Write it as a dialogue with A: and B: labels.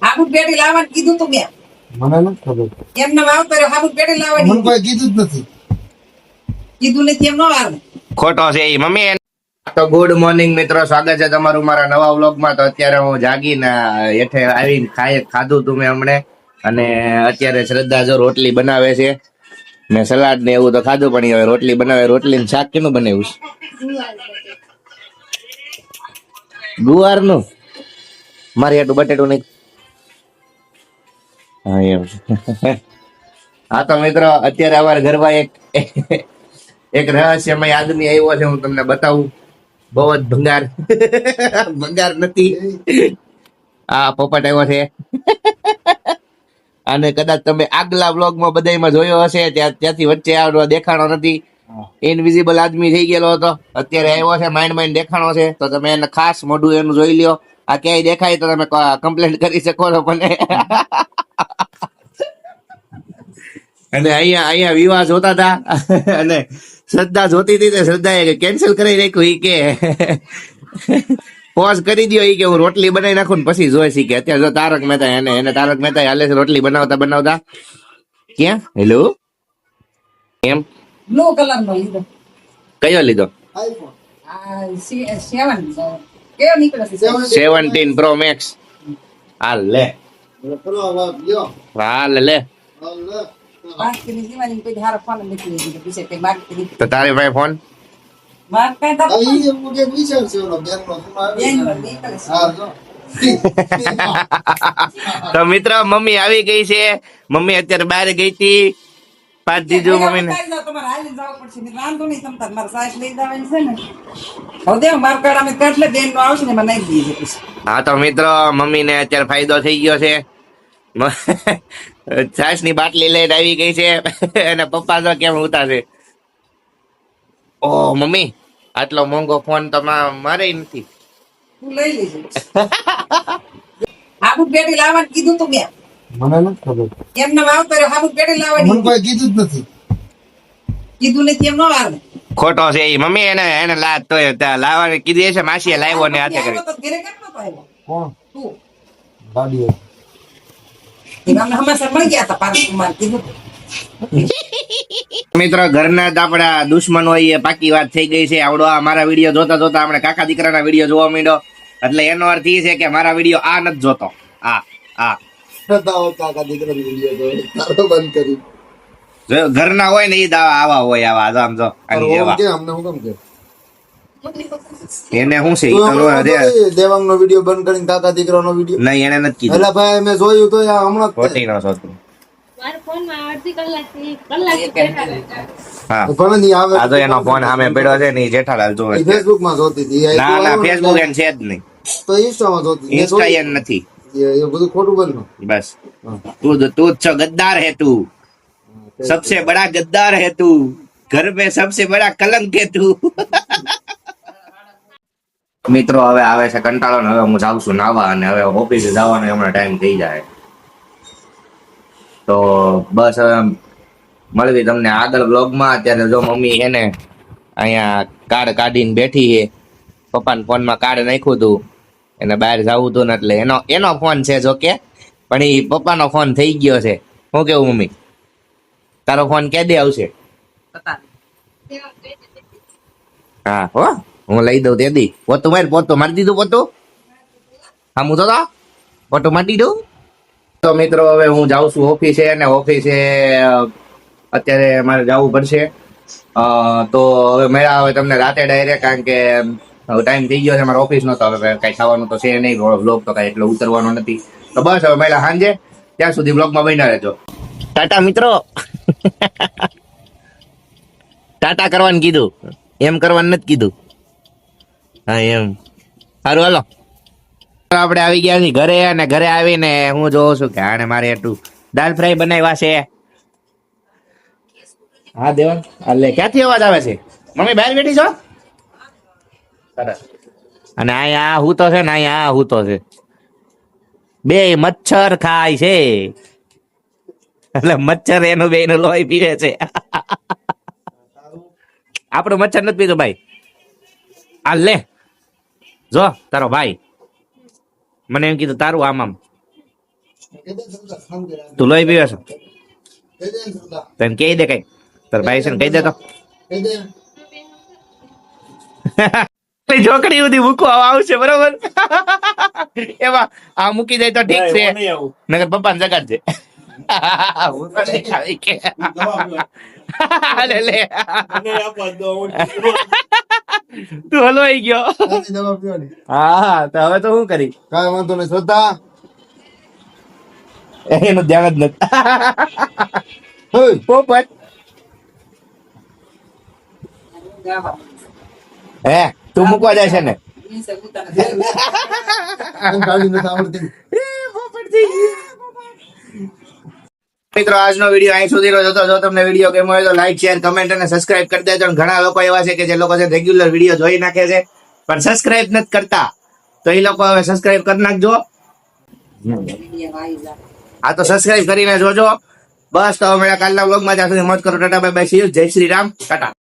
A: હાબુ પેટી લાવવાનું કીધું તું મેં.
B: મને નથી ખબર.
A: એમને આવતો રહ્યો હાબુ પેટી લાવવાની.
B: મને કોઈ કીધું જ નથી.
A: કીધું નથી એમ ન આવે.
C: ખોટો છે એ મમ્મી. તો ગુડ મોર્નિંગ મિત્રો, સ્વાગત છે તમારું મારા નવા વ્લોગમાં. તો અત્યારે હું જાગીને હેઠે આવીને ખાધું તું મેં હમણે, અને અત્યારે શ્રદ્ધા જો રોટલી બનાવે છે. મેં સલાડ ને એવું તો ખાધું, પણ હવે રોટલી બનાવે. રોટલી ને શાક કેનું બનાવ્યું? ગુવારનું. મારે એટલું બટેટું નહીં. હા એમ. હા તો મિત્રો, અત્યારે અમારા ઘરમાં એક રહસ્યમય આદમી આવ્યો છે. હું તમને બતાવું. બહુ જ ભંગાર ભંગાર નથી. આ પોપટ આવ્યો છે. અને કદાચ તમે આગલા વ્લોગમાં બધામાં જોયો હશે, ત્યાંથી વચ્ચે આવડો દેખાણો નથી. ઇનવિઝિબલ આદમી થઈ ગયેલો હતો, અત્યારે આવ્યો છે. માઇન્ડ દેખાણો છે. તો તમે એને ખાસ મોઢું એનું જોઈ લ્યો. આ ક્યાંય દેખાય તો તમે કમ્પ્લેન કરી શકો છો. પણ અને અહીંયા વિવાહ જોતા હતા, અને શ્રદ્ધા જોતી હતી. શ્રદ્ધાએ કેન્સલ કરી રાખ્યું. ઈ કે પોઝ કરી દો. ઈ કે હું રોટલી બનાવી નાખું ને પછી જોઈ શીખે. અત્યારે જો તારક મહેતા એને તારક મહેતા હાલે છે રોટલી બનાવતા. ક્યાં? હેલો, એમ
A: બ્લુ કલર નો લીધો.
C: કયો લીધો?
B: આઈફોન
A: આ 7 કેવો નીકળે છે?
C: 17 Pro Max. હાલ લે, હાલ લે.
A: બાકી જીવાની કોઈ હારો ફોન નથી લીધો. પીછે કઈ બાકી નથી.
C: તો તારી ભાઈ ફોન
A: માર કઈ તો
B: વિચાર છે ઓલો બેનનો.
A: બેંગલો નીકળે છે.
B: હા જો.
C: તો મિત્રો, મમ્મી આવી ગઈ છે. મમ્મી અત્યારે બહાર ગઈ હતી. પાંચ દીધું મમ્મી ને.
A: તમારે હાલી જવું પડશે. મેં વાંધો નહીં, તમ તાર મારે સાસ લઈ જવાની છે ને. હવે દેવ માર કાઢા મેં કાઢલે બેન નો આવશે ને બનાવી દીધી છે.
C: હા તો મિત્રો, મમ્મી ને અત્યારે ફાયદો થઈ ગયો છે. છાસ ની બાટલી લઈને આવી ગઈ છે. અને પપ્પા તો કેમ ઉતારશે. ઓ મમ્મી, આટલો મોંઘો ફોન તો મારે નથી.
A: તું લઈ લેજે. હાબુ પેટી લાવવાનું કીધું તું મેં.
B: મને નથી ખબર.
A: એમને આવતો રહ્યો હાબુ પેટી
B: મને
A: લાવવાની.
B: કોઈ કીધું જ નથી.
A: કીધું નથી એમ ન આવે.
C: ખોટો છે એ મમ્મી. એને લાવવાની કીધી છે. માસીએ લાવ્યો ને હાથે કરી.
A: તો ઘરે કેમ નતો આવ્યો?
B: કોણ?
A: તું.
B: ગાડી
A: અમને હંમેશા મળી ગયા હતા પાર્ક કુમાર કીધું.
C: મિત્રો, ઘરના જ આપડા દુશ્મન હોય એ પાકી વાત થઈ ગઈ છે. આવડો આ મારા વિડીયો જોતા આપણે કાકા દીકરાના વિડીયો જોવા માંડ્યો. એટલે એનો અર્થ એ છે કે મારા વિડીયો આ નથી જોતો. આ
B: કાકા દીકરા વિડિયો તો તારો બંધ કરી.
C: ઘરના હોય ને એ દાવા આવા હોય. આવા આમ જો આની જેવા.
B: કે અમને હું કેમ કે
C: એને શું છે ઈ તો
B: દેવાંગ નો વિડિયો બંધ કરીને કાકા દીકરાનો વિડિયો.
C: નહીં, એને નથી કીધું.
B: એલા ભાઈ મેં જોયું તો આ હમણાં જ
C: ખોટી નો સોતું. હા,
B: ભલે નહીં આવે.
C: આ તો એનો ફોન સામે પડ્યો છે ને ઈ જેઠાલાલ જોવે છે.
B: ફેસબુક માં જોતી હતી.
C: ના ફેસબુક એન છે જ નહીં.
B: તો ઇન્સ્ટા માં જોતી.
C: ઇન્સ્ટા એન નથી.
B: એ બધું ખોટું બનનું.
C: બસ તું જ છો ગद्दार है तू, सबसे बड़ा गद्दार है तू, घर में सबसे बड़ा कलंक है तू. મિત્રો, હવે આવે છે કંટાળો ને હવે હું જાઉં છું નાવા, અને હવે ઓફિસે જવાનો હમણાં ટાઈમ થઈ જાય. તો બસ હવે મળવી તમને આગળ વ્લોગમાં. અત્યારે જો મમ્મી છે ને અહીંયા કાર્ડ કાઢીને બેઠી છે. પપ્પાના ફોનમાં કાર્ડ નાખ્યું હતું, એને બહાર જવું હતું ને એટલે એનો ફોન છે જો કે, પણ એ પપ્પાનો ફોન થઈ ગયો છે. શું કેવું મમ્મી? તારો ફોન ક્યાં આવશે? હા હો, હું લઈ દઉં તે દી. પોતું મારી દીધું. પોતું હા, હું તો પોતું મારી દીધું. તો મિત્રો, હવે હું જાઉં છું ઓફિસે, અને ઓફિસે અત્યારે મારે જવું પડશે. તો હવે મેળા હવે તમને રાતે ડાયરેક્ટ, કારણ કે ટાઈમ થઈ ગયો છે મારા ઓફિસનો. તો હવે કઈ ખાવાનું તો છે નહીં. બ્લોગ તો કઈ એટલો ઉતરવાનો નથી. તો બસ હવે મેળા સાંજે, ત્યાં સુધી બ્લોગમાં બન્યા રહેજો. ટાટા મિત્રો. ટાટા કરવાનું કીધું, એમ કરવાનું નથી કીધું. હા એમ. સારું હાલો, આપણે આવી ગયા છીએ ઘરે. અને ઘરે આવીને હું જોઉં છું કે આને મારે એટલું દાલ ફ્રાય બનાવ્યા છે. હા દેવાન, એટલે ક્યાંથી અવાજ આવે છે? મમ્મી બહાર બેઠી છો? સરસ. અને અહીંયા હું તો છે ને, અહીંયા હું તો છે. બે મચ્છર ખાય છે, એટલે મચ્છર એનું બે નું લોહી પીવે છે. આપણું મચ્છર નથી પીતું ભાઈ. આ લે જો તારો ભાઈ મને એમ કીધું તારું આમ તું લોહી પીવે છે
B: કહી દે ને સરદાર.
C: તને કહી દે કઈ તાર ભાઈ છે ને કહી દે તો
B: કહી દે.
C: છોકરી સુધી મૂકવા આવશે બરોબર એમાં આ મૂકી દે તો ઠીક છે નગર પપ્પા ને જગાડજે હું તો નહીં ખાવી કે. લે તું હલવાઈ ગયો
B: આની દવા પીવાની.
C: હા તો હવે તો શું કરી
B: કાંઈ વાંધો નહીં શ્રદ્ધા.
C: એનું ધ્યાન જ નથી
B: હોય.
C: પોપટ હે તું મૂકવા જાય છે ને
B: આમ કાઢી નથી આવડતી.
C: મિત્રો આજનો વિડીયો અહીં સુધીનો જ હતો. જો તમને વિડીયો ગમ્યો હોય તો લાઈક શેર કમેન્ટ અને સબસ્ક્રાઇબ કરી દેજો. અને ઘણા લોકો એવા છે કે જે લોકો છે રેગ્યુલર વિડીયો જોઈ નાખે છે પણ સબસ્ક્રાઇબ નથી કરતા, તો એ લોકો હવે સબસ્ક્રાઇબ કરી નાખજો. આ તો સબસ્ક્રાઇબ કરીને જોજો. બસ તો હવે કાલના વ્લોગમાં જ્યાં સુધી મોજ કરો. Tata bye bye, C you, જય શ્રી રામ, ટાટા.